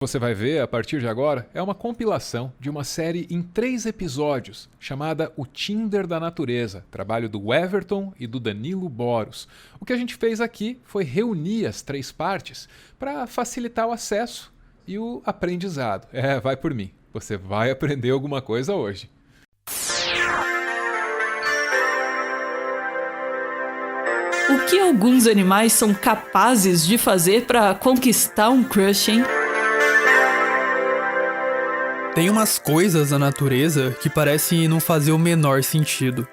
Você vai ver a partir de agora é uma compilação de uma série em 3 episódios chamada O Tinder da Natureza, trabalho do Everton e do Danilo Boros. O que a gente fez aqui foi reunir as 3 partes para facilitar o acesso e o aprendizado. Vai por mim, você vai aprender alguma coisa hoje. O que alguns animais são capazes de fazer para conquistar um crush, hein? Tem umas coisas na natureza que parecem não fazer o menor sentido.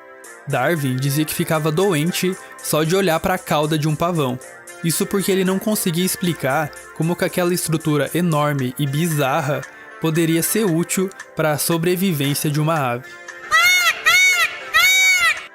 Darwin dizia que ficava doente só de olhar para a cauda de um pavão. Isso porque ele não conseguia explicar como que aquela estrutura enorme e bizarra poderia ser útil para a sobrevivência de uma ave.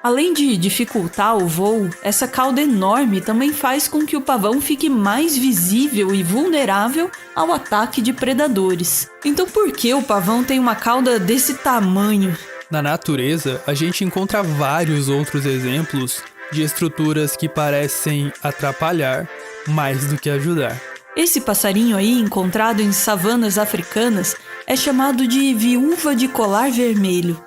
Além de dificultar o voo, essa cauda enorme também faz com que o pavão fique mais visível e vulnerável ao ataque de predadores. Então por que o pavão tem uma cauda desse tamanho? Na natureza, a gente encontra vários outros exemplos de estruturas que parecem atrapalhar mais do que ajudar. Esse passarinho aí, encontrado em savanas africanas, é chamado de viúva de colar vermelho.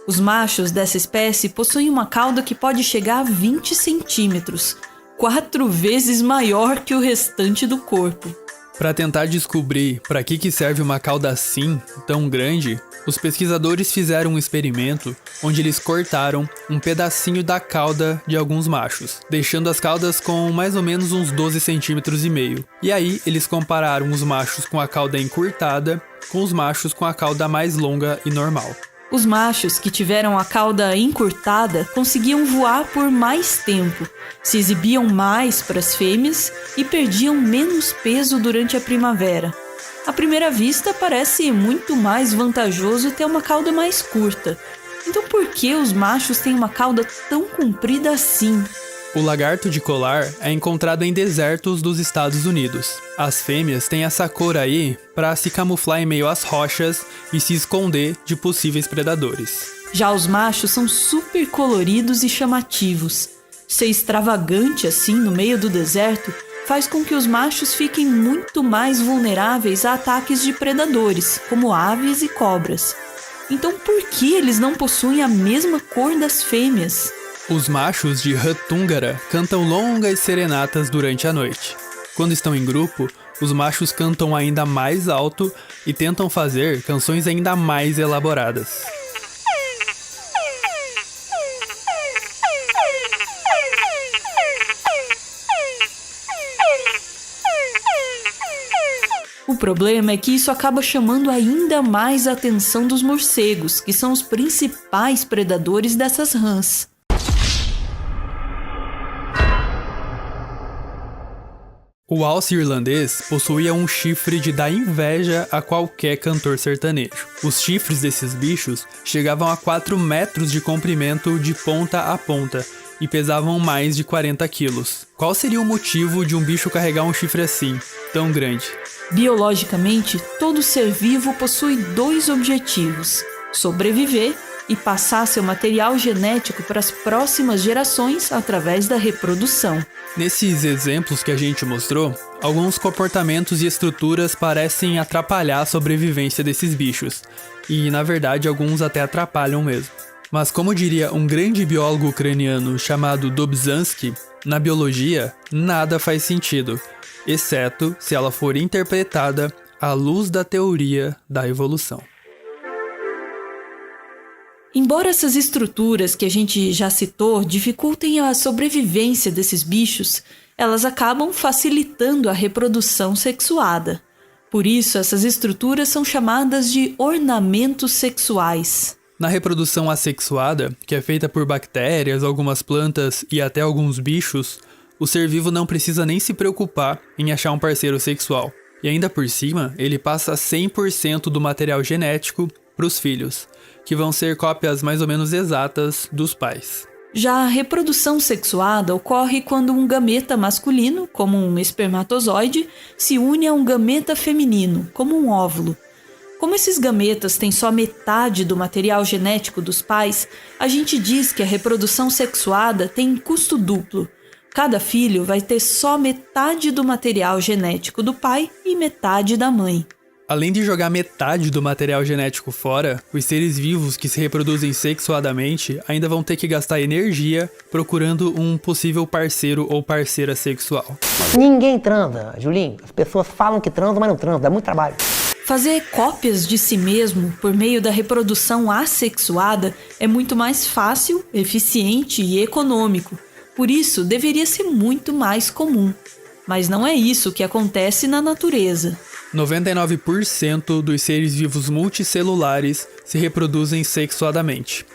Os machos dessa espécie possuem uma cauda que pode chegar a 20 centímetros, 4 vezes maior que o restante do corpo. Para tentar descobrir para que serve uma cauda assim, tão grande, os pesquisadores fizeram um experimento onde eles cortaram um pedacinho da cauda de alguns machos, deixando as caudas com mais ou menos uns 12 centímetros e meio. E aí eles compararam os machos com a cauda encurtada com os machos com a cauda mais longa e normal. Os machos que tiveram a cauda encurtada conseguiam voar por mais tempo, se exibiam mais para as fêmeas e perdiam menos peso durante a primavera. À primeira vista, parece muito mais vantajoso ter uma cauda mais curta. Então por que os machos têm uma cauda tão comprida assim? O lagarto de colar é encontrado em desertos dos Estados Unidos. As fêmeas têm essa cor aí para se camuflar em meio às rochas e se esconder de possíveis predadores. Já os machos são super coloridos e chamativos. Ser extravagante assim no meio do deserto faz com que os machos fiquem muito mais vulneráveis a ataques de predadores, como aves e cobras. Então por que eles não possuem a mesma cor das fêmeas? Os machos de Hutt-Húngara cantam longas serenatas durante a noite. Quando estão em grupo, os machos cantam ainda mais alto e tentam fazer canções ainda mais elaboradas. O problema é que isso acaba chamando ainda mais a atenção dos morcegos, que são os principais predadores dessas rãs. O alce irlandês possuía um chifre de dar inveja a qualquer cantor sertanejo. Os chifres desses bichos chegavam a 4 metros de comprimento de ponta a ponta e pesavam mais de 40 quilos. Qual seria o motivo de um bicho carregar um chifre assim, tão grande? Biologicamente, todo ser vivo possui 2 objetivos: sobreviver e passar seu material genético para as próximas gerações através da reprodução. Nesses exemplos que a gente mostrou, alguns comportamentos e estruturas parecem atrapalhar a sobrevivência desses bichos, e na verdade alguns até atrapalham mesmo. Mas como diria um grande biólogo ucraniano chamado Dobzhansky, na biologia nada faz sentido, exceto se ela for interpretada à luz da teoria da evolução. Embora essas estruturas que a gente já citou dificultem a sobrevivência desses bichos, elas acabam facilitando a reprodução sexuada. Por isso, essas estruturas são chamadas de ornamentos sexuais. Na reprodução assexuada, que é feita por bactérias, algumas plantas e até alguns bichos, o ser vivo não precisa nem se preocupar em achar um parceiro sexual. E ainda por cima, ele passa 100% do material genético para os filhos, que vão ser cópias mais ou menos exatas dos pais. Já a reprodução sexuada ocorre quando um gameta masculino, como um espermatozoide, se une a um gameta feminino, como um óvulo. Como esses gametas têm só metade do material genético dos pais, a gente diz que a reprodução sexuada tem custo duplo. Cada filho vai ter só metade do material genético do pai e metade da mãe. Além de jogar metade do material genético fora, os seres vivos que se reproduzem sexuadamente ainda vão ter que gastar energia procurando um possível parceiro ou parceira sexual. Ninguém transa, Julinho. As pessoas falam que transam, mas não transam, dá muito trabalho. Fazer cópias de si mesmo por meio da reprodução assexuada é muito mais fácil, eficiente e econômico. Por isso, deveria ser muito mais comum. Mas não é isso que acontece na natureza. 99% dos seres vivos multicelulares se reproduzem sexuadamente.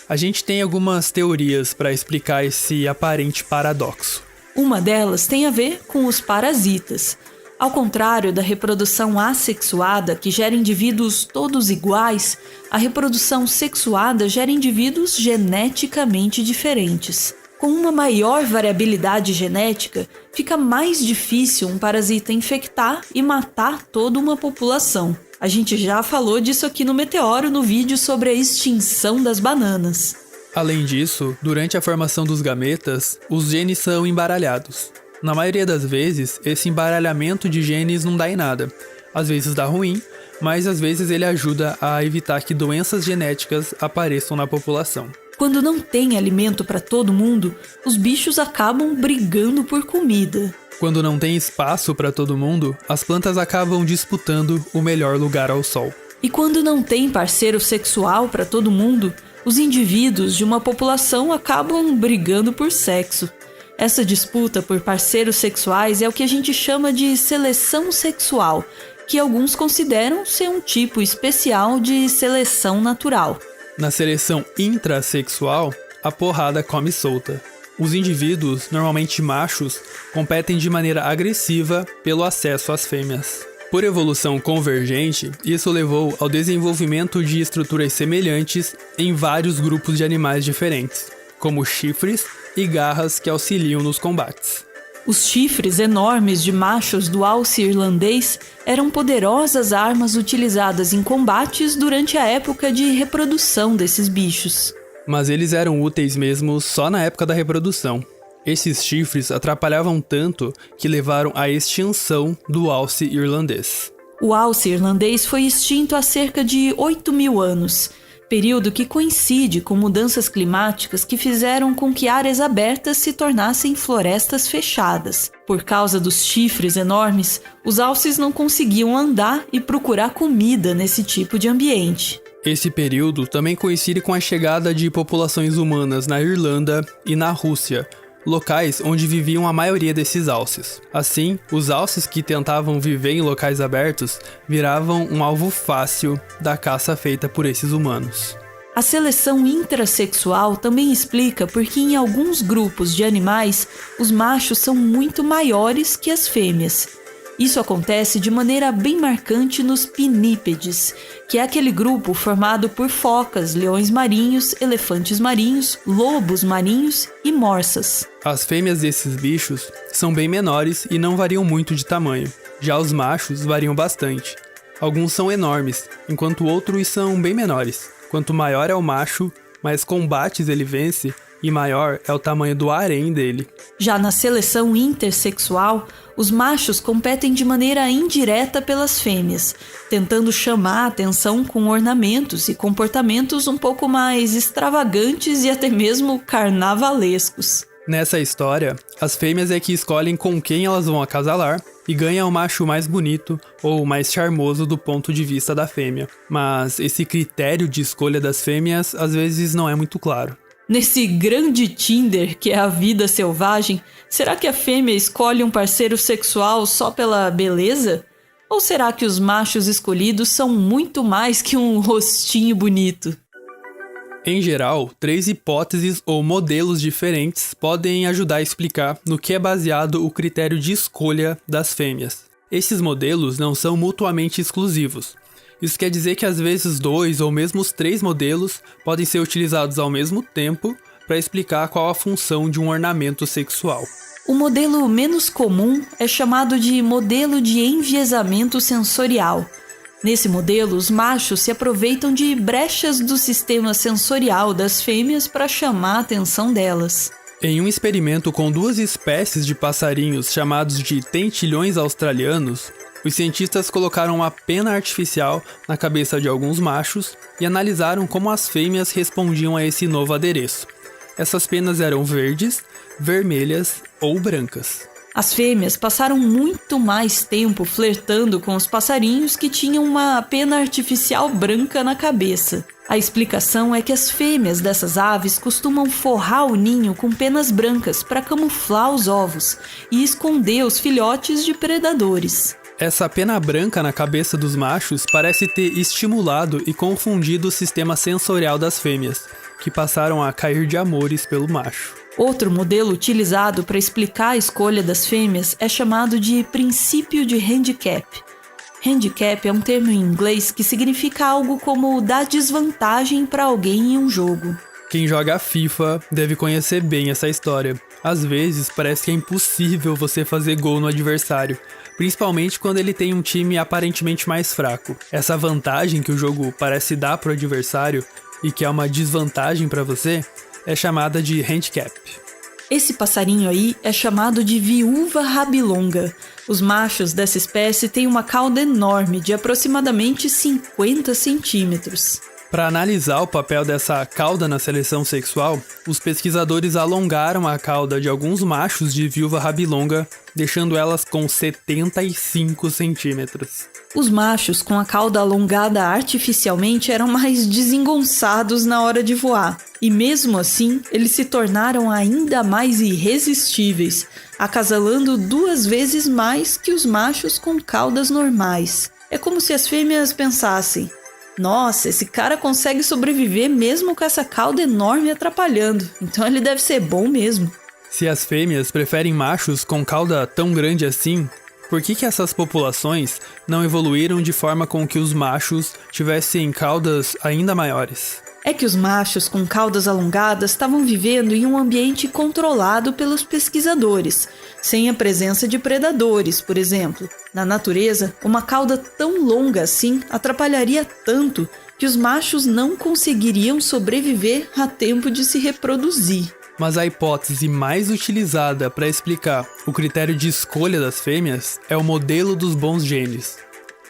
A gente tem algumas teorias para explicar esse aparente paradoxo. Uma delas tem a ver com os parasitas. Ao contrário da reprodução assexuada, que gera indivíduos todos iguais, a reprodução sexuada gera indivíduos geneticamente diferentes. Com uma maior variabilidade genética, fica mais difícil um parasita infectar e matar toda uma população. A gente já falou disso aqui no Meteoro no vídeo sobre a extinção das bananas. Além disso, durante a formação dos gametas, os genes são embaralhados. Na maioria das vezes, esse embaralhamento de genes não dá em nada. Às vezes dá ruim, mas às vezes ele ajuda a evitar que doenças genéticas apareçam na população. Quando não tem alimento para todo mundo, os bichos acabam brigando por comida. Quando não tem espaço para todo mundo, as plantas acabam disputando o melhor lugar ao sol. E quando não tem parceiro sexual para todo mundo, os indivíduos de uma população acabam brigando por sexo. Essa disputa por parceiros sexuais é o que a gente chama de seleção sexual, que alguns consideram ser um tipo especial de seleção natural. Na seleção intrassexual, a porrada come solta. Os indivíduos, normalmente machos, competem de maneira agressiva pelo acesso às fêmeas. Por evolução convergente, isso levou ao desenvolvimento de estruturas semelhantes em vários grupos de animais diferentes, como chifres e garras que auxiliam nos combates. Os chifres enormes de machos do alce irlandês eram poderosas armas utilizadas em combates durante a época de reprodução desses bichos. Mas eles eram úteis mesmo só na época da reprodução. Esses chifres atrapalhavam tanto que levaram à extinção do alce irlandês. O alce irlandês foi extinto há cerca de 8.000 anos, período que coincide com mudanças climáticas que fizeram com que áreas abertas se tornassem florestas fechadas. Por causa dos chifres enormes, os alces não conseguiam andar e procurar comida nesse tipo de ambiente. Esse período também coincide com a chegada de populações humanas na Irlanda e na Rússia, locais onde viviam a maioria desses alces. Assim, os alces que tentavam viver em locais abertos viravam um alvo fácil da caça feita por esses humanos. A seleção intrassexual também explica por que em alguns grupos de animais os machos são muito maiores que as fêmeas. Isso acontece de maneira bem marcante nos pinípedes, que é aquele grupo formado por focas, leões marinhos, elefantes marinhos, lobos marinhos e morsas. As fêmeas desses bichos são bem menores e não variam muito de tamanho. Já os machos variam bastante. Alguns são enormes, enquanto outros são bem menores. Quanto maior é o macho, mais combates ele vence e maior é o tamanho do harém dele. Já na seleção intersexual, os machos competem de maneira indireta pelas fêmeas, tentando chamar a atenção com ornamentos e comportamentos um pouco mais extravagantes e até mesmo carnavalescos. Nessa história, as fêmeas é que escolhem com quem elas vão acasalar e ganham o macho mais bonito ou mais charmoso do ponto de vista da fêmea. Mas esse critério de escolha das fêmeas às vezes não é muito claro. Nesse grande Tinder que é a vida selvagem, será que a fêmea escolhe um parceiro sexual só pela beleza? Ou será que os machos escolhidos são muito mais que um rostinho bonito? Em geral, 3 hipóteses ou modelos diferentes podem ajudar a explicar no que é baseado o critério de escolha das fêmeas. Esses modelos não são mutuamente exclusivos. Isso quer dizer que às vezes 2 ou mesmo os 3 modelos podem ser utilizados ao mesmo tempo para explicar qual a função de um ornamento sexual. O modelo menos comum é chamado de modelo de enviesamento sensorial. Nesse modelo, os machos se aproveitam de brechas do sistema sensorial das fêmeas para chamar a atenção delas. Em um experimento com 2 espécies de passarinhos chamados de tentilhões australianos, Os cientistas colocaram uma pena artificial na cabeça de alguns machos e analisaram como as fêmeas respondiam a esse novo adereço. Essas penas eram verdes, vermelhas ou brancas. As fêmeas passaram muito mais tempo flertando com os passarinhos que tinham uma pena artificial branca na cabeça. A explicação é que as fêmeas dessas aves costumam forrar o ninho com penas brancas para camuflar os ovos e esconder os filhotes de predadores. Essa pena branca na cabeça dos machos parece ter estimulado e confundido o sistema sensorial das fêmeas, que passaram a cair de amores pelo macho. Outro modelo utilizado para explicar a escolha das fêmeas é chamado de princípio de handicap. Handicap é um termo em inglês que significa algo como dar desvantagem para alguém em um jogo. Quem joga FIFA deve conhecer bem essa história. Às vezes parece que é impossível você fazer gol no adversário, principalmente quando ele tem um time aparentemente mais fraco. Essa vantagem que o jogo parece dar para o adversário e que é uma desvantagem para você é chamada de handicap. Esse passarinho aí é chamado de viúva rabilonga. Os machos dessa espécie têm uma cauda enorme, de aproximadamente 50 centímetros. Para analisar o papel dessa cauda na seleção sexual, os pesquisadores alongaram a cauda de alguns machos de viúva rabilonga, deixando elas com 75 centímetros. Os machos com a cauda alongada artificialmente eram mais desengonçados na hora de voar. E mesmo assim, eles se tornaram ainda mais irresistíveis, acasalando 2 vezes mais que os machos com caudas normais. É como se as fêmeas pensassem: nossa, esse cara consegue sobreviver mesmo com essa cauda enorme atrapalhando, então ele deve ser bom mesmo. Se as fêmeas preferem machos com cauda tão grande assim, por que essas populações não evoluíram de forma com que os machos tivessem caudas ainda maiores? É que os machos com caudas alongadas estavam vivendo em um ambiente controlado pelos pesquisadores, sem a presença de predadores, por exemplo. Na natureza, uma cauda tão longa assim atrapalharia tanto que os machos não conseguiriam sobreviver a tempo de se reproduzir. Mas a hipótese mais utilizada para explicar o critério de escolha das fêmeas é o modelo dos bons genes.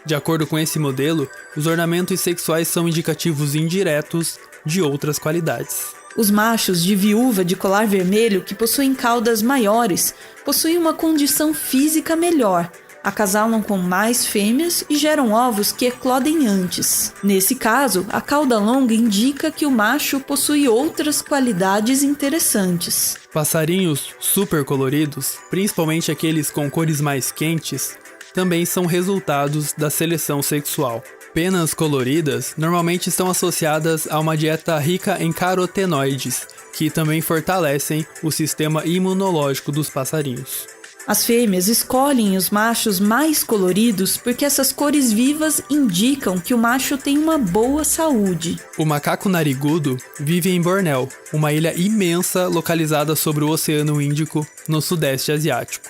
De acordo com esse modelo, os ornamentos sexuais são indicativos indiretos de outras qualidades. Os machos de viúva de colar vermelho que possuem caudas maiores possuem uma condição física melhor, acasalam com mais fêmeas e geram ovos que eclodem antes. Nesse caso, a cauda longa indica que o macho possui outras qualidades interessantes. Passarinhos super coloridos, principalmente aqueles com cores mais quentes, também são resultados da seleção sexual. Penas coloridas normalmente estão associadas a uma dieta rica em carotenoides, que também fortalecem o sistema imunológico dos passarinhos. As fêmeas escolhem os machos mais coloridos porque essas cores vivas indicam que o macho tem uma boa saúde. O macaco narigudo vive em Bornéu, uma ilha imensa localizada sobre o Oceano Índico, no Sudeste Asiático.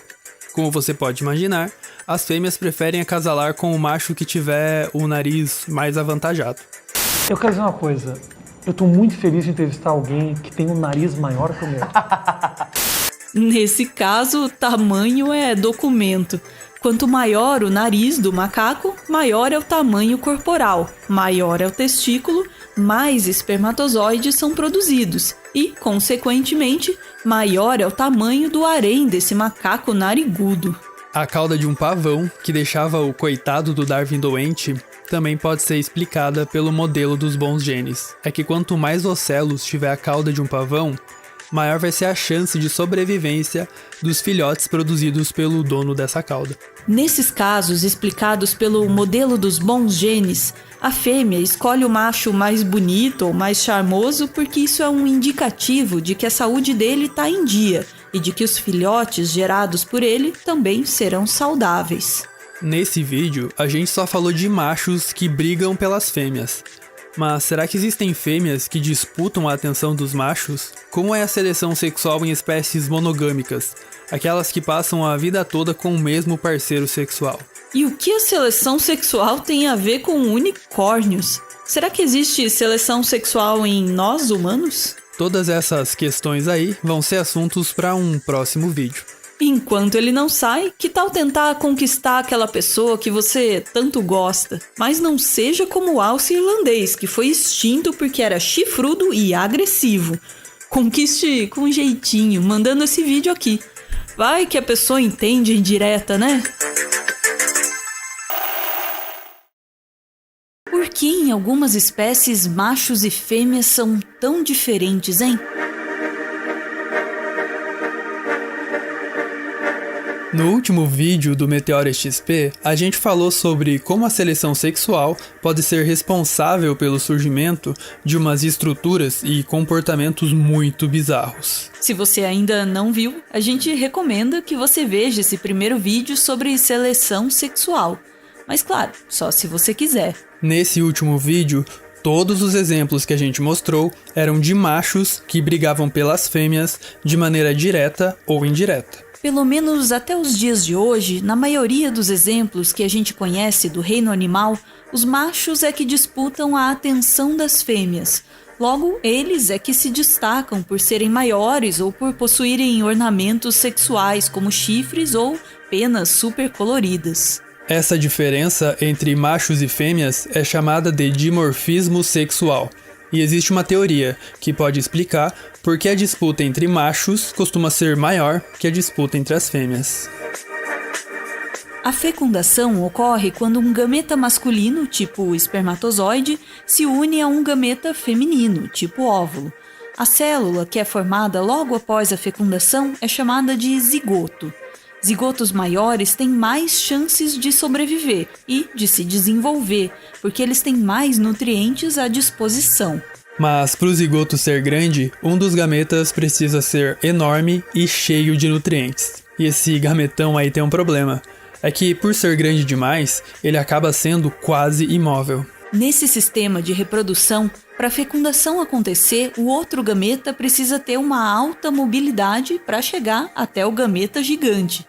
Como você pode imaginar, as fêmeas preferem acasalar com o macho que tiver o nariz mais avantajado. Eu quero dizer uma coisa, eu tô muito feliz de entrevistar alguém que tem um nariz maior que o meu. Nesse caso, tamanho é documento. Quanto maior o nariz do macaco, maior é o tamanho corporal, maior é o testículo, mais espermatozoides são produzidos e, consequentemente, maior é o tamanho do harém desse macaco narigudo. A cauda de um pavão, que deixava o coitado do Darwin doente, também pode ser explicada pelo modelo dos bons genes. É que quanto mais ocelos tiver a cauda de um pavão, maior vai ser a chance de sobrevivência dos filhotes produzidos pelo dono dessa cauda. Nesses casos explicados pelo modelo dos bons genes, a fêmea escolhe o macho mais bonito ou mais charmoso porque isso é um indicativo de que a saúde dele está em dia e de que os filhotes gerados por ele também serão saudáveis. Nesse vídeo, a gente só falou de machos que brigam pelas fêmeas. Mas será que existem fêmeas que disputam a atenção dos machos? Como é a seleção sexual em espécies monogâmicas, aquelas que passam a vida toda com o mesmo parceiro sexual? E o que a seleção sexual tem a ver com unicórnios? Será que existe seleção sexual em nós humanos? Todas essas questões aí vão ser assuntos para um próximo vídeo. Enquanto ele não sai, que tal tentar conquistar aquela pessoa que você tanto gosta? Mas não seja como o alce irlandês, que foi extinto porque era chifrudo e agressivo. Conquiste com jeitinho, mandando esse vídeo aqui. Vai que a pessoa entende a indireta, né? Por que em algumas espécies machos e fêmeas são tão diferentes, hein? No último vídeo do Meteoro XP, a gente falou sobre como a seleção sexual pode ser responsável pelo surgimento de umas estruturas e comportamentos muito bizarros. Se você ainda não viu, a gente recomenda que você veja esse primeiro vídeo sobre seleção sexual. Mas claro, só se você quiser. Nesse último vídeo, todos os exemplos que a gente mostrou eram de machos que brigavam pelas fêmeas de maneira direta ou indireta. Pelo menos até os dias de hoje, na maioria dos exemplos que a gente conhece do reino animal, os machos é que disputam a atenção das fêmeas. Logo, eles é que se destacam por serem maiores ou por possuírem ornamentos sexuais como chifres ou penas super coloridas. Essa diferença entre machos e fêmeas é chamada de dimorfismo sexual. E existe uma teoria que pode explicar por que a disputa entre machos costuma ser maior que a disputa entre as fêmeas. A fecundação ocorre quando um gameta masculino, tipo espermatozoide, se une a um gameta feminino, tipo óvulo. A célula, que é formada logo após a fecundação, é chamada de zigoto. Zigotos maiores têm mais chances de sobreviver e de se desenvolver, porque eles têm mais nutrientes à disposição. Mas para o zigoto ser grande, um dos gametas precisa ser enorme e cheio de nutrientes. E esse gametão aí tem um problema. É que por ser grande demais, ele acaba sendo quase imóvel. Nesse sistema de reprodução, para a fecundação acontecer, o outro gameta precisa ter uma alta mobilidade para chegar até o gameta gigante.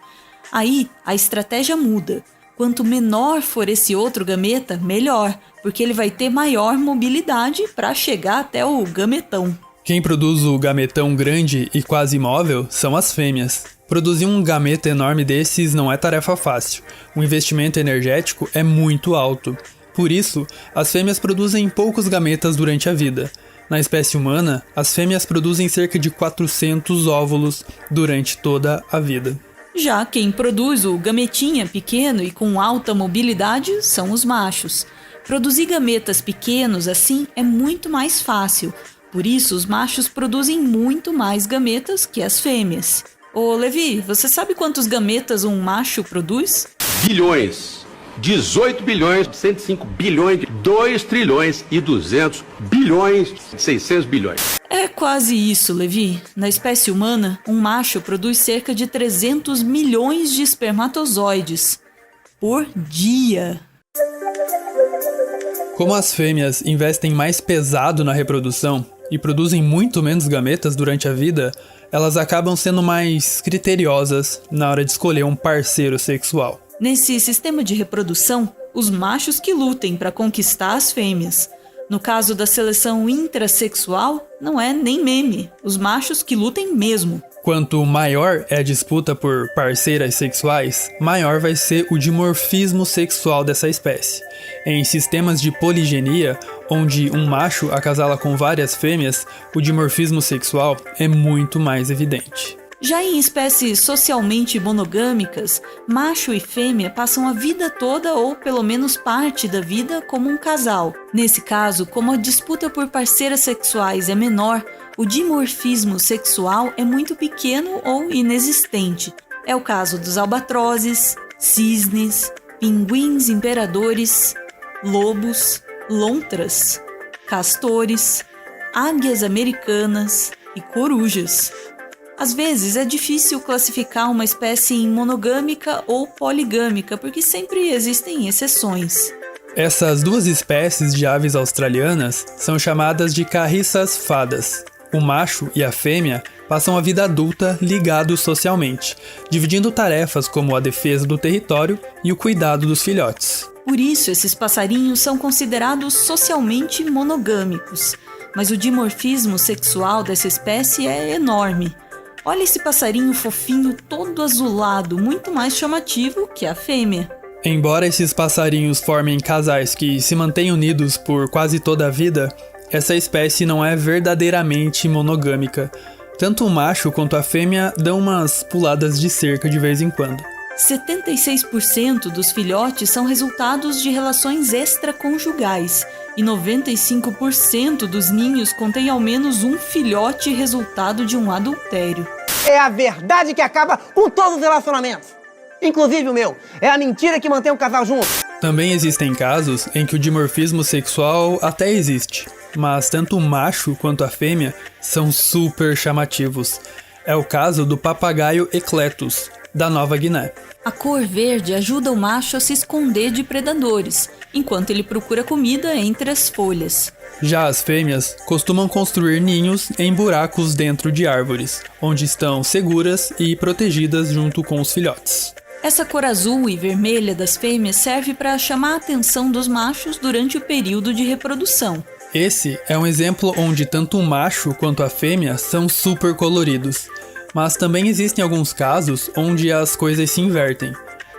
Aí, a estratégia muda. Quanto menor for esse outro gameta, melhor, porque ele vai ter maior mobilidade para chegar até o gametão. Quem produz o gametão grande e quase imóvel são as fêmeas. Produzir um gameta enorme desses não é tarefa fácil. O investimento energético é muito alto. Por isso, as fêmeas produzem poucos gametas durante a vida. Na espécie humana, as fêmeas produzem cerca de 400 óvulos durante toda a vida. Já quem produz o gametinha pequeno e com alta mobilidade são os machos. Produzir gametas pequenos assim é muito mais fácil. Por isso, os machos produzem muito mais gametas que as fêmeas. Ô Levi, você sabe quantos gametas um macho produz? Bilhões. 18 bilhões, 105 bilhões, 2 trilhões e 200 bilhões, 600 bilhões. É quase isso, Levi. Na espécie humana, um macho produz cerca de 300 milhões de espermatozoides por dia. Como as fêmeas investem mais pesado na reprodução e produzem muito menos gametas durante a vida, elas acabam sendo mais criteriosas na hora de escolher um parceiro sexual. Nesse sistema de reprodução, os machos que lutem para conquistar as fêmeas. No caso da seleção intrassexual, não é nem meme, os machos que lutem mesmo. Quanto maior é a disputa por parceiras sexuais, maior vai ser o dimorfismo sexual dessa espécie. Em sistemas de poligenia, onde um macho acasala com várias fêmeas, o dimorfismo sexual é muito mais evidente. Já em espécies socialmente monogâmicas, macho e fêmea passam a vida toda ou pelo menos parte da vida como um casal. Nesse caso, como a disputa por parceiras sexuais é menor, o dimorfismo sexual é muito pequeno ou inexistente. É o caso dos albatrozes, cisnes, pinguins imperadores, lobos, lontras, castores, águias americanas e corujas. Às vezes é difícil classificar uma espécie em monogâmica ou poligâmica, porque sempre existem exceções. Essas duas espécies de aves australianas são chamadas de carriças fadas. O macho e a fêmea passam a vida adulta ligados socialmente, dividindo tarefas como a defesa do território e o cuidado dos filhotes. Por isso, esses passarinhos são considerados socialmente monogâmicos, mas o dimorfismo sexual dessa espécie é enorme. Olha esse passarinho fofinho todo azulado, muito mais chamativo que a fêmea. Embora esses passarinhos formem casais que se mantêm unidos por quase toda a vida, essa espécie não é verdadeiramente monogâmica. Tanto o macho quanto a fêmea dão umas puladas de cerca de vez em quando. 76% dos filhotes são resultados de relações extraconjugais e 95% dos ninhos contêm ao menos um filhote resultado de um adultério. É a verdade que acaba com todos os relacionamentos. Inclusive o meu. É a mentira que mantém o casal junto. Também existem casos em que o dimorfismo sexual até existe, mas tanto o macho quanto a fêmea são super chamativos. É o caso do papagaio Ecletus, da Nova Guiné. A cor verde ajuda o macho a se esconder de predadores, enquanto ele procura comida entre as folhas. Já as fêmeas costumam construir ninhos em buracos dentro de árvores, onde estão seguras e protegidas junto com os filhotes. Essa cor azul e vermelha das fêmeas serve para chamar a atenção dos machos durante o período de reprodução. Esse é um exemplo onde tanto o macho quanto a fêmea são super coloridos. Mas também existem alguns casos onde as coisas se invertem.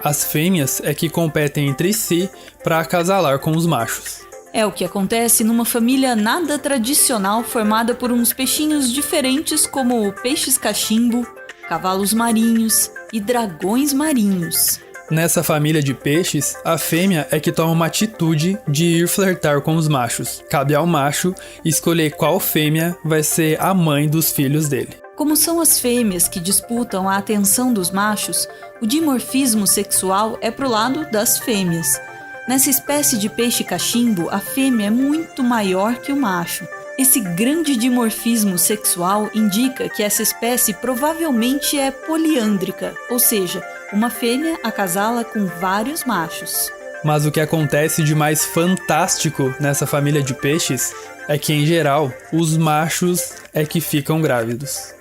As fêmeas é que competem entre si para acasalar com os machos. É o que acontece numa família nada tradicional formada por uns peixinhos diferentes como peixes cachimbo, cavalos marinhos e dragões marinhos. Nessa família de peixes, a fêmea é que toma uma atitude de ir flertar com os machos. Cabe ao macho escolher qual fêmea vai ser a mãe dos filhos dele. Como são as fêmeas que disputam a atenção dos machos, o dimorfismo sexual é pro lado das fêmeas. Nessa espécie de peixe cachimbo, a fêmea é muito maior que o macho. Esse grande dimorfismo sexual indica que essa espécie provavelmente é poliândrica, ou seja, uma fêmea acasala com vários machos. Mas o que acontece de mais fantástico nessa família de peixes é que, em geral, os machos é que ficam grávidos.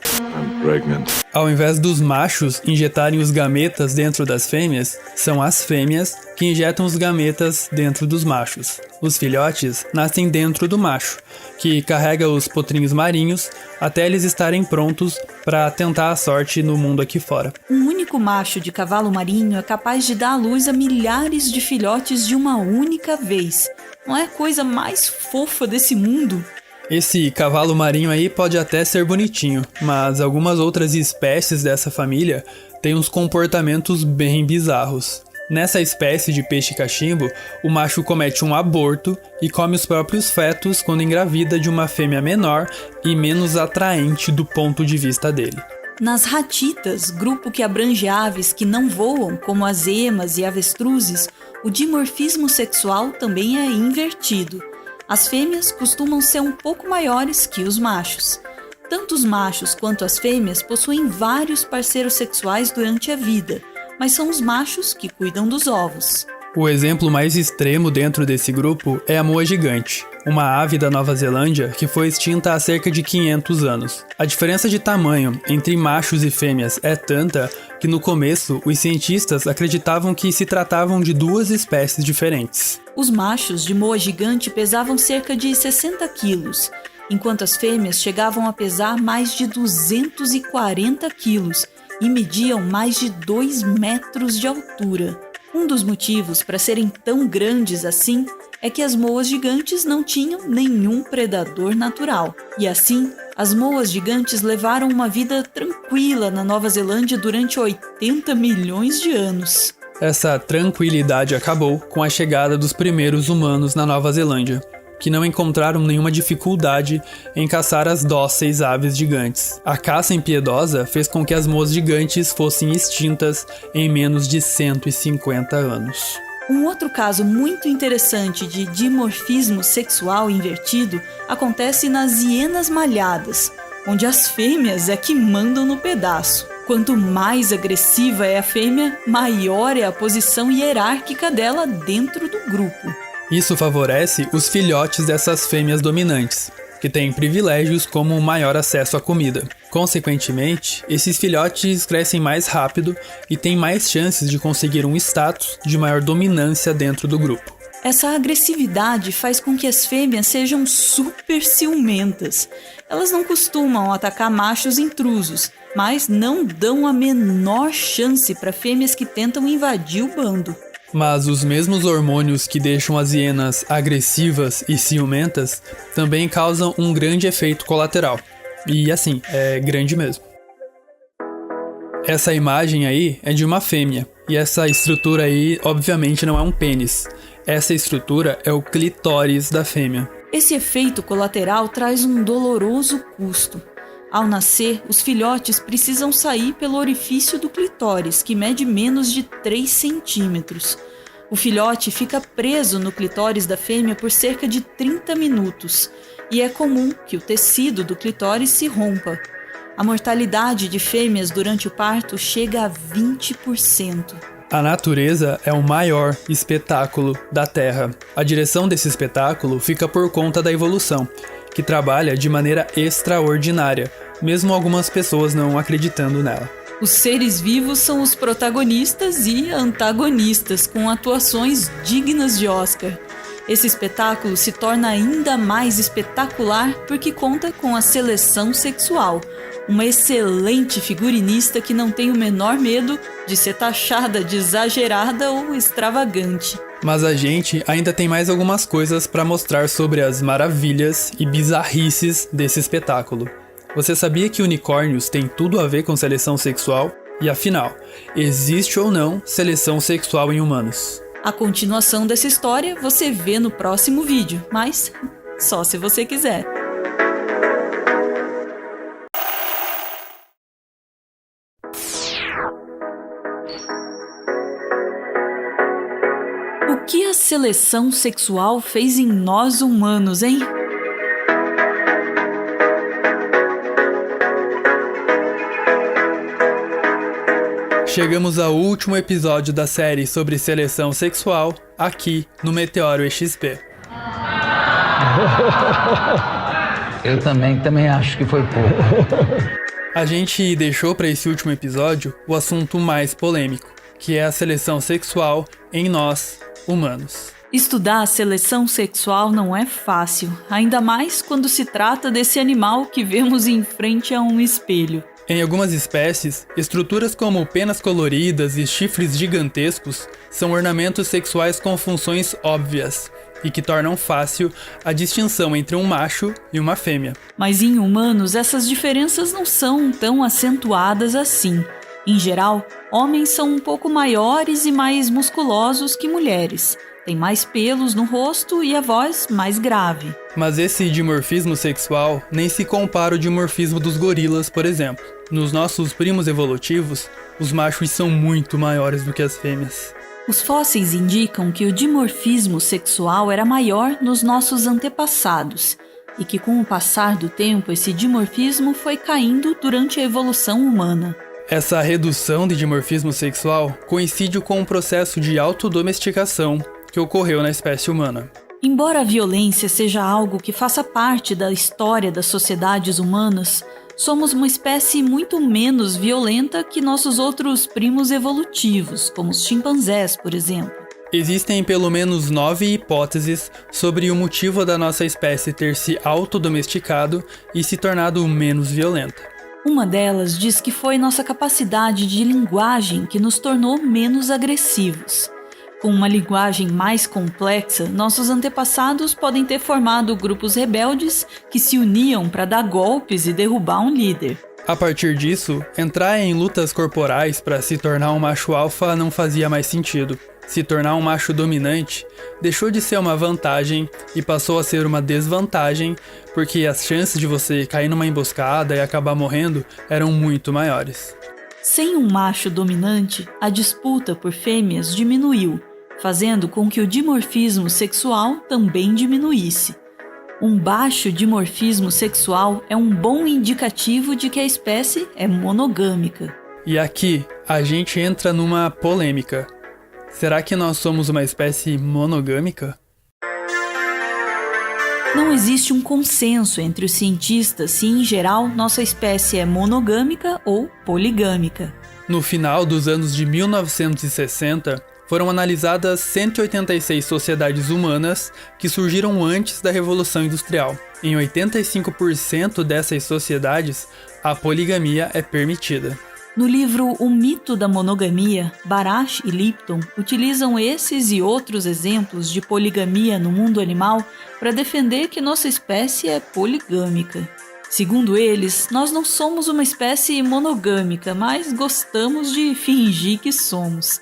Ao invés dos machos injetarem os gametas dentro das fêmeas, são as fêmeas que injetam os gametas dentro dos machos. Os filhotes nascem dentro do macho, que carrega os potrinhos marinhos até eles estarem prontos para tentar a sorte no mundo aqui fora. Um único macho de cavalo marinho é capaz de dar à luz a milhares de filhotes de uma única vez. Não é a coisa mais fofa desse mundo? Esse cavalo marinho aí pode até ser bonitinho, mas algumas outras espécies dessa família têm uns comportamentos bem bizarros. Nessa espécie de peixe cachimbo, o macho comete um aborto e come os próprios fetos quando engravida de uma fêmea menor e menos atraente do ponto de vista dele. Nas ratitas, grupo que abrange aves que não voam, como as emas e avestruzes, o dimorfismo sexual também é invertido. As fêmeas costumam ser um pouco maiores que os machos. Tanto os machos quanto as fêmeas possuem vários parceiros sexuais durante a vida, mas são os machos que cuidam dos ovos. O exemplo mais extremo dentro desse grupo é a moa gigante, uma ave da Nova Zelândia que foi extinta há cerca de 500 anos. A diferença de tamanho entre machos e fêmeas é tanta que no começo os cientistas acreditavam que se tratavam de duas espécies diferentes. Os machos de moa gigante pesavam cerca de 60 quilos, enquanto as fêmeas chegavam a pesar mais de 240 quilos e mediam mais de 2 metros de altura. Um dos motivos para serem tão grandes assim é que as moas gigantes não tinham nenhum predador natural. E assim, as moas gigantes levaram uma vida tranquila na Nova Zelândia durante 80 milhões de anos. Essa tranquilidade acabou com a chegada dos primeiros humanos na Nova Zelândia, que não encontraram nenhuma dificuldade em caçar as dóceis aves gigantes. A caça impiedosa fez com que as moas gigantes fossem extintas em menos de 150 anos. Um outro caso muito interessante de dimorfismo sexual invertido acontece nas hienas malhadas, onde as fêmeas é que mandam no pedaço. Quanto mais agressiva é a fêmea, maior é a posição hierárquica dela dentro do grupo. Isso favorece os filhotes dessas fêmeas dominantes, que têm privilégios como maior acesso à comida. Consequentemente, esses filhotes crescem mais rápido e têm mais chances de conseguir um status de maior dominância dentro do grupo. Essa agressividade faz com que as fêmeas sejam super ciumentas. Elas não costumam atacar machos intrusos, mas não dão a menor chance para fêmeas que tentam invadir o bando. Mas os mesmos hormônios que deixam as hienas agressivas e ciumentas também causam um grande efeito colateral. E assim, é grande mesmo. Essa imagem aí é de uma fêmea, e essa estrutura aí obviamente não é um pênis. Essa estrutura é o clitóris da fêmea. Esse efeito colateral traz um doloroso custo. Ao nascer, os filhotes precisam sair pelo orifício do clitóris, que mede menos de 3 centímetros. O filhote fica preso no clitóris da fêmea por cerca de 30 minutos, e é comum que o tecido do clitóris se rompa. A mortalidade de fêmeas durante o parto chega a 20%. A natureza é o maior espetáculo da Terra. A direção desse espetáculo fica por conta da evolução, que trabalha de maneira extraordinária, mesmo algumas pessoas não acreditando nela. Os seres vivos são os protagonistas e antagonistas, com atuações dignas de Oscar. Esse espetáculo se torna ainda mais espetacular porque conta com a seleção sexual, uma excelente figurinista que não tem o menor medo de ser taxada de exagerada ou extravagante. Mas a gente ainda tem mais algumas coisas para mostrar sobre as maravilhas e bizarrices desse espetáculo. Você sabia que unicórnios têm tudo a ver com seleção sexual? E afinal, existe ou não seleção sexual em humanos? A continuação dessa história você vê no próximo vídeo, mas só se você quiser. O que a seleção sexual fez em nós humanos, hein? Chegamos ao último episódio da série sobre seleção sexual, aqui no Meteoro XP. Eu também acho que foi pouco. A gente deixou para esse último episódio o assunto mais polêmico, que é a seleção sexual em nós, humanos. Estudar a seleção sexual não é fácil, ainda mais quando se trata desse animal que vemos em frente a um espelho. Em algumas espécies, estruturas como penas coloridas e chifres gigantescos são ornamentos sexuais com funções óbvias e que tornam fácil a distinção entre um macho e uma fêmea. Mas em humanos, essas diferenças não são tão acentuadas assim. Em geral, homens são um pouco maiores e mais musculosos que mulheres. Tem mais pelos no rosto e a voz mais grave. Mas esse dimorfismo sexual nem se compara ao dimorfismo dos gorilas, por exemplo. Nos nossos primos evolutivos, os machos são muito maiores do que as fêmeas. Os fósseis indicam que o dimorfismo sexual era maior nos nossos antepassados e que com o passar do tempo esse dimorfismo foi caindo durante a evolução humana. Essa redução de dimorfismo sexual coincide com um processo de autodomesticação que ocorreu na espécie humana. Embora a violência seja algo que faça parte da história das sociedades humanas, somos uma espécie muito menos violenta que nossos outros primos evolutivos, como os chimpanzés, por exemplo. Existem pelo menos 9 hipóteses sobre o motivo da nossa espécie ter se autodomesticado e se tornado menos violenta. Uma delas diz que foi nossa capacidade de linguagem que nos tornou menos agressivos. Com uma linguagem mais complexa, nossos antepassados podem ter formado grupos rebeldes que se uniam para dar golpes e derrubar um líder. A partir disso, entrar em lutas corporais para se tornar um macho alfa não fazia mais sentido. Se tornar um macho dominante deixou de ser uma vantagem e passou a ser uma desvantagem, porque as chances de você cair numa emboscada e acabar morrendo eram muito maiores. Sem um macho dominante, a disputa por fêmeas diminuiu, fazendo com que o dimorfismo sexual também diminuísse. Um baixo dimorfismo sexual é um bom indicativo de que a espécie é monogâmica. E aqui, a gente entra numa polêmica. Será que nós somos uma espécie monogâmica? Não existe um consenso entre os cientistas se, em geral, nossa espécie é monogâmica ou poligâmica. No final dos anos de 1960, foram analisadas 186 sociedades humanas que surgiram antes da Revolução Industrial. Em 85% dessas sociedades, a poligamia é permitida. No livro O Mito da Monogamia, Barash e Lipton utilizam esses e outros exemplos de poligamia no mundo animal para defender que nossa espécie é poligâmica. Segundo eles, nós não somos uma espécie monogâmica, mas gostamos de fingir que somos.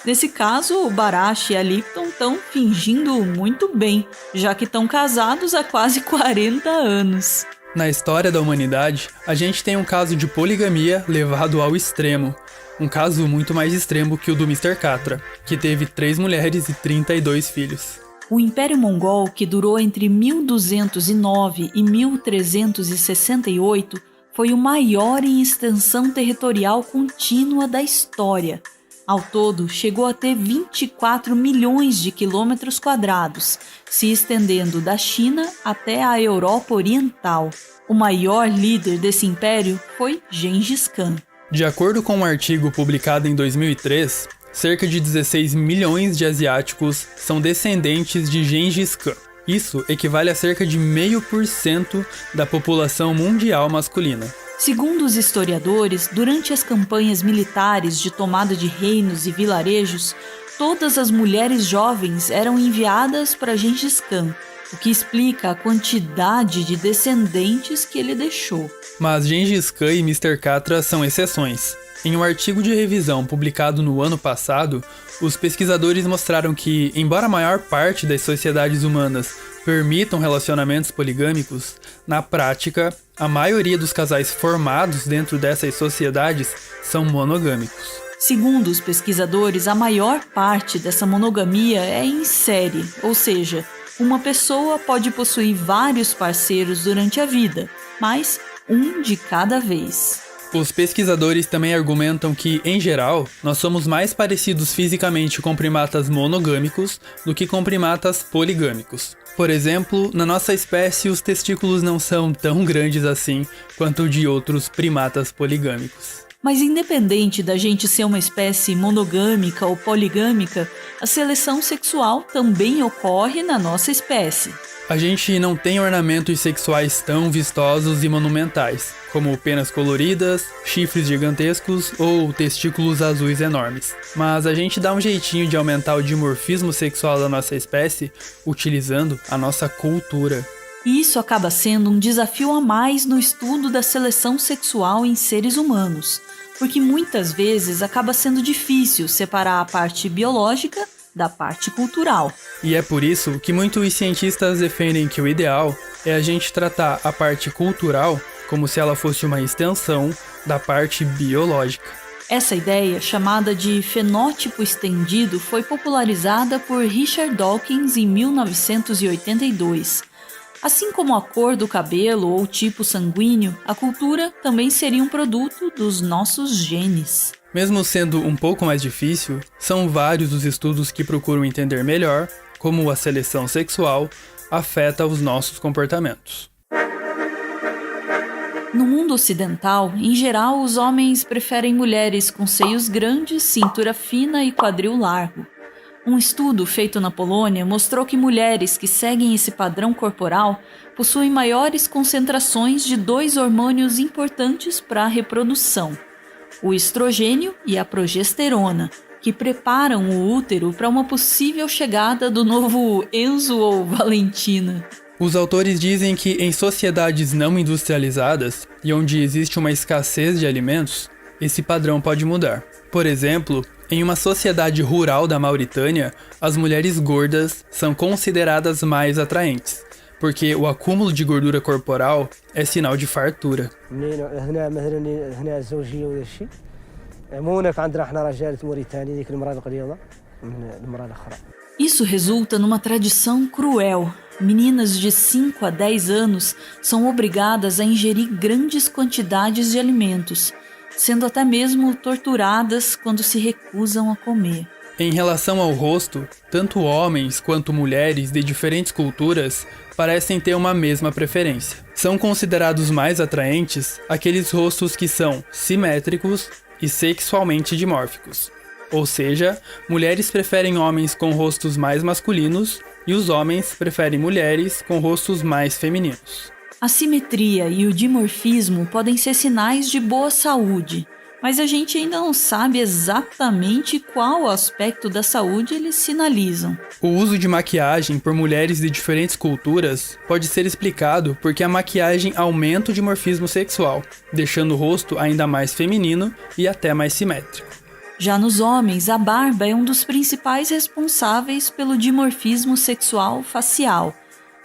Nesse caso, o Barash e a Lipton estão fingindo muito bem, já que estão casados há quase 40 anos. Na história da humanidade, a gente tem um caso de poligamia levado ao extremo. Um caso muito mais extremo que o do Mr. Catra, que teve 3 mulheres e 32 filhos. O Império Mongol, que durou entre 1209 e 1368, foi o maior em extensão territorial contínua da história. Ao todo, chegou a ter 24 milhões de quilômetros quadrados, se estendendo da China até a Europa Oriental. O maior líder desse império foi Gengis Khan. De acordo com um artigo publicado em 2003, cerca de 16 milhões de asiáticos são descendentes de Gengis Khan. Isso equivale a cerca de 0,5% da população mundial masculina. Segundo os historiadores, durante as campanhas militares de tomada de reinos e vilarejos, todas as mulheres jovens eram enviadas para Gengis Khan, o que explica a quantidade de descendentes que ele deixou. Mas Gengis Khan e Mr. Catra são exceções. Em um artigo de revisão publicado no ano passado, os pesquisadores mostraram que, embora a maior parte das sociedades humanas permitam relacionamentos poligâmicos, na prática, a maioria dos casais formados dentro dessas sociedades são monogâmicos. Segundo os pesquisadores, a maior parte dessa monogamia é em série, ou seja, uma pessoa pode possuir vários parceiros durante a vida, mas um de cada vez. Os pesquisadores também argumentam que, em geral, nós somos mais parecidos fisicamente com primatas monogâmicos do que com primatas poligâmicos. Por exemplo, na nossa espécie, os testículos não são tão grandes assim quanto o de outros primatas poligâmicos. Mas independente da gente ser uma espécie monogâmica ou poligâmica, a seleção sexual também ocorre na nossa espécie. A gente não tem ornamentos sexuais tão vistosos e monumentais, como penas coloridas, chifres gigantescos ou testículos azuis enormes. Mas a gente dá um jeitinho de aumentar o dimorfismo sexual da nossa espécie utilizando a nossa cultura. E isso acaba sendo um desafio a mais no estudo da seleção sexual em seres humanos, porque muitas vezes acaba sendo difícil separar a parte biológica da parte cultural. E é por isso que muitos cientistas defendem que o ideal é a gente tratar a parte cultural como se ela fosse uma extensão da parte biológica. Essa ideia, chamada de fenótipo estendido, foi popularizada por Richard Dawkins em 1982. Assim como a cor do cabelo ou o tipo sanguíneo, a cultura também seria um produto dos nossos genes. Mesmo sendo um pouco mais difícil, são vários os estudos que procuram entender melhor como a seleção sexual afeta os nossos comportamentos. No mundo ocidental, em geral, os homens preferem mulheres com seios grandes, cintura fina e quadril largo. Um estudo feito na Polônia mostrou que mulheres que seguem esse padrão corporal possuem maiores concentrações de 2 hormônios importantes para a reprodução: o estrogênio e a progesterona, que preparam o útero para uma possível chegada do novo Enzo ou Valentina. Os autores dizem que em sociedades não industrializadas e onde existe uma escassez de alimentos, esse padrão pode mudar. Por exemplo, em uma sociedade rural da Mauritânia, as mulheres gordas são consideradas mais atraentes, porque o acúmulo de gordura corporal é sinal de fartura. Isso resulta numa tradição cruel. Meninas de 5 a 10 anos são obrigadas a ingerir grandes quantidades de alimentos, sendo até mesmo torturadas quando se recusam a comer. Em relação ao rosto, tanto homens quanto mulheres de diferentes culturas parecem ter uma mesma preferência. São considerados mais atraentes aqueles rostos que são simétricos e sexualmente dimórficos. Ou seja, mulheres preferem homens com rostos mais masculinos e os homens preferem mulheres com rostos mais femininos. A simetria e o dimorfismo podem ser sinais de boa saúde, mas a gente ainda não sabe exatamente qual aspecto da saúde eles sinalizam. O uso de maquiagem por mulheres de diferentes culturas pode ser explicado porque a maquiagem aumenta o dimorfismo sexual, deixando o rosto ainda mais feminino e até mais simétrico. Já nos homens, a barba é um dos principais responsáveis pelo dimorfismo sexual facial,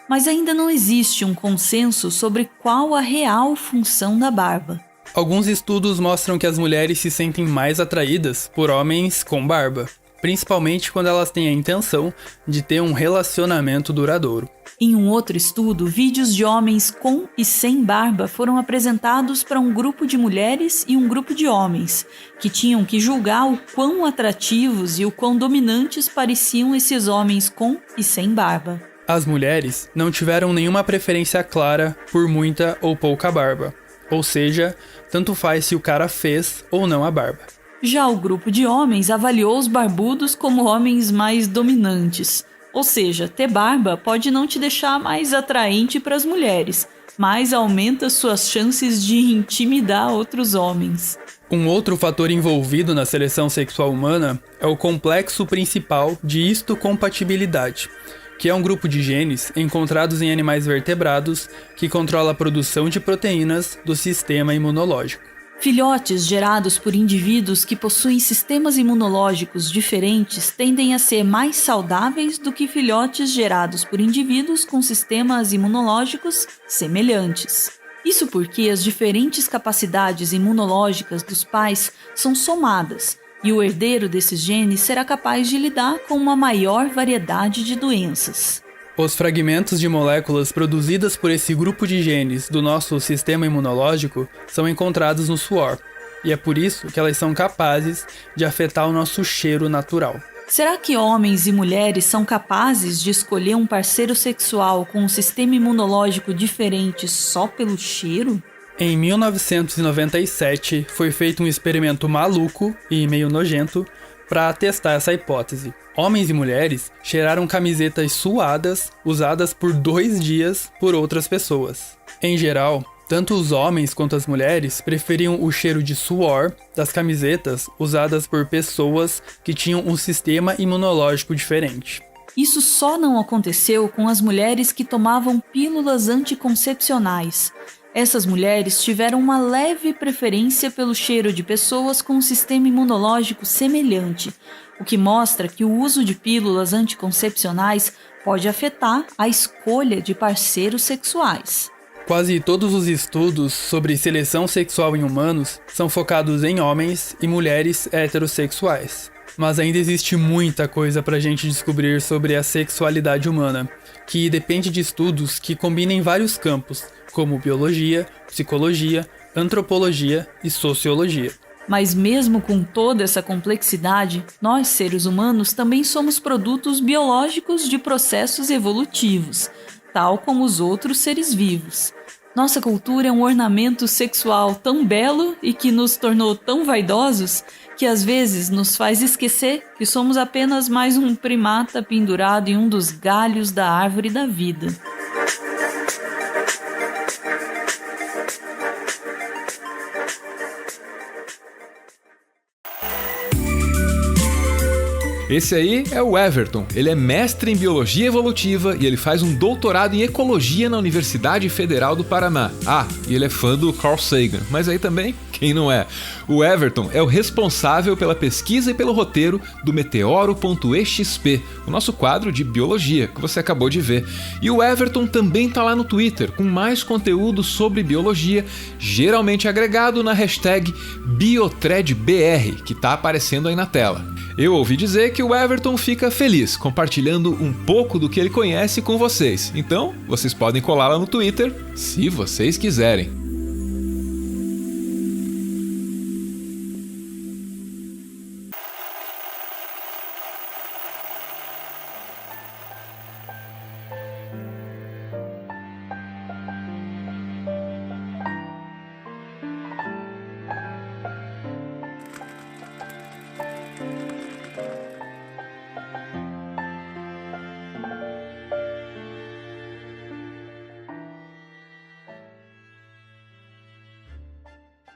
mas ainda não existe um consenso sobre qual a real função da barba. Alguns estudos mostram que as mulheres se sentem mais atraídas por homens com barba, principalmente quando elas têm a intenção de ter um relacionamento duradouro. Em um outro estudo, vídeos de homens com e sem barba foram apresentados para um grupo de mulheres e um grupo de homens, que tinham que julgar o quão atrativos e o quão dominantes pareciam esses homens com e sem barba. As mulheres não tiveram nenhuma preferência clara por muita ou pouca barba, ou seja, tanto faz se o cara fez ou não a barba. Já o grupo de homens avaliou os barbudos como homens mais dominantes. Ou seja, ter barba pode não te deixar mais atraente para as mulheres, mas aumenta suas chances de intimidar outros homens. Um outro fator envolvido na seleção sexual humana é o complexo principal de histocompatibilidade, que é um grupo de genes encontrados em animais vertebrados que controla a produção de proteínas do sistema imunológico. Filhotes gerados por indivíduos que possuem sistemas imunológicos diferentes tendem a ser mais saudáveis do que filhotes gerados por indivíduos com sistemas imunológicos semelhantes. Isso porque as diferentes capacidades imunológicas dos pais são somadas, e o herdeiro desses genes será capaz de lidar com uma maior variedade de doenças. Os fragmentos de moléculas produzidas por esse grupo de genes do nosso sistema imunológico são encontrados no suor, e é por isso que elas são capazes de afetar o nosso cheiro natural. Será que homens e mulheres são capazes de escolher um parceiro sexual com um sistema imunológico diferente só pelo cheiro? Em 1997, foi feito um experimento maluco e meio nojento para testar essa hipótese. Homens e mulheres cheiraram camisetas suadas usadas por 2 dias por outras pessoas. Em geral, tanto os homens quanto as mulheres preferiam o cheiro de suor das camisetas usadas por pessoas que tinham um sistema imunológico diferente. Isso só não aconteceu com as mulheres que tomavam pílulas anticoncepcionais. Essas mulheres tiveram uma leve preferência pelo cheiro de pessoas com um sistema imunológico semelhante, o que mostra que o uso de pílulas anticoncepcionais pode afetar a escolha de parceiros sexuais. Quase todos os estudos sobre seleção sexual em humanos são focados em homens e mulheres heterossexuais. Mas ainda existe muita coisa pra gente descobrir sobre a sexualidade humana, que depende de estudos que combinem vários campos, como biologia, psicologia, antropologia e sociologia. Mas mesmo com toda essa complexidade, nós, seres humanos, também somos produtos biológicos de processos evolutivos, tal como os outros seres vivos. Nossa cultura é um ornamento sexual tão belo e que nos tornou tão vaidosos que às vezes nos faz esquecer que somos apenas mais um primata pendurado em um dos galhos da árvore da vida. Esse aí é o Everton. Ele é mestre em Biologia Evolutiva e ele faz um doutorado em Ecologia na Universidade Federal do Paraná. Ah, e ele é fã do Carl Sagan, mas aí também, quem não é? O Everton é o responsável pela pesquisa e pelo roteiro do Meteoro.exp, o nosso quadro de biologia que você acabou de ver. E o Everton também tá lá no Twitter com mais conteúdo sobre biologia, geralmente agregado na hashtag BiothreadBR, que tá aparecendo aí na tela. Eu ouvi dizer que o Everton fica feliz compartilhando um pouco do que ele conhece com vocês. Então, vocês podem colar lá no Twitter, se vocês quiserem.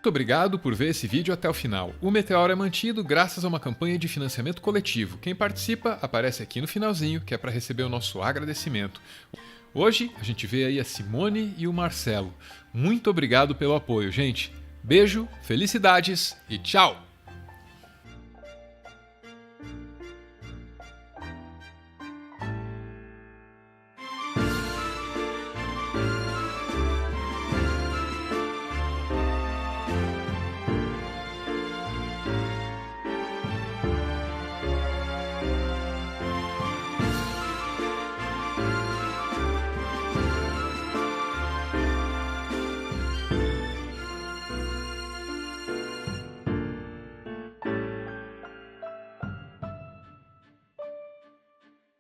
Muito obrigado por ver esse vídeo até o final. O Meteoro é mantido graças a uma campanha de financiamento coletivo. Quem participa aparece aqui no finalzinho, que é para receber o nosso agradecimento. Hoje a gente vê aí a Simone e o Marcelo. Muito obrigado pelo apoio, gente. Beijo, felicidades e tchau!